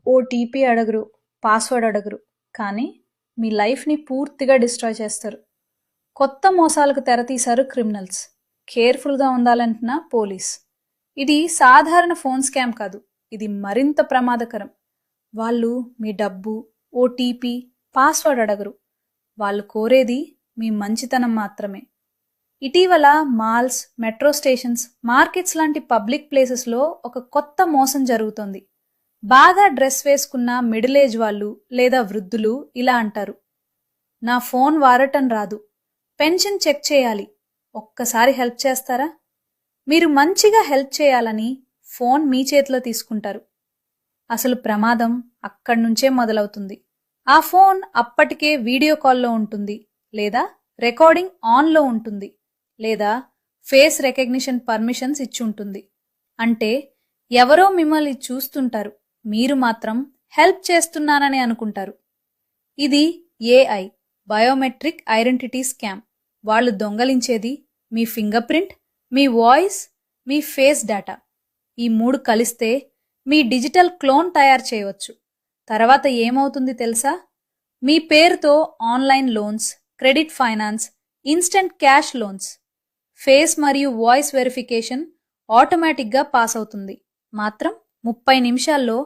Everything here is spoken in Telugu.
ఓటీపీ అడగరు, పాస్వర్డ్ అడగరు, కానీ మీ లైఫ్ని పూర్తిగా డిస్ట్రాయ్ చేస్తారు. కొత్త మోసాలకు తెరతీశారు క్రిమినల్స్. కేర్ఫుల్గా ఉండాలంటున్న పోలీస్. ఇది సాధారణ ఫోన్ స్కామ్ కాదు, ఇది మరింత ప్రమాదకరం. వాళ్ళు మీ డబ్బు, ఓటీపీ, పాస్వర్డ్ అడగరు. వాళ్ళు కోరేది మీ మంచితనం మాత్రమే. ఇటీవల మాల్స్, మెట్రో స్టేషన్స్, మార్కెట్స్ లాంటి పబ్లిక్ ప్లేసెస్లో ఒక కొత్త మోసం జరుగుతోంది. బాగా డ్రెస్ వేసుకున్న మిడిల్ ఏజ్ వాళ్ళు లేదా వృద్ధులు ఇలా అంటారు: నా ఫోన్ వాడటం రాదు, పెన్షన్ చెక్ చేయాలి, ఒక్కసారి హెల్ప్ చేస్తారా? మీరు మంచిగా హెల్ప్ చేయాలని ఫోన్ మీ చేతిలో తీసుకుంటారు. అసలు ప్రమాదం అక్కడి నుంచే మొదలవుతుంది. ఆ ఫోన్ అప్పటికే వీడియో కాల్లో ఉంటుంది, లేదా రికార్డింగ్ ఆన్లో ఉంటుంది, లేదా ఫేస్ రికగ్నిషన్ పర్మిషన్స్ ఇచ్చుంటుంది. అంటే ఎవరో మిమ్మల్ని చూస్తుంటారు, మీరు మాత్రం హెల్ప్ చేస్తున్నానని అనుకుంటారు. ఇది ఏఐ, బయోమెట్రిక్ ఐడెంటిటీ స్కామ్. వాళ్ళు దొంగలించేది మీ ఫింగర్ ప్రింట్, మీ వాయిస్, మీ ఫేస్ డేటా. ఈ మూడు కలిస్తే మీ డిజిటల్ క్లోన్ తయారు చేయవచ్చు. తర్వాత ఏమవుతుంది తెలుసా? మీ పేరుతో online loans, credit finance, instant cash loans, face మరియు వాయిస్ వెరిఫికేషన్ ఆటోమేటిక్గా పాస్ అవుతుంది. మాత్రం 30 నిమిషాల్లో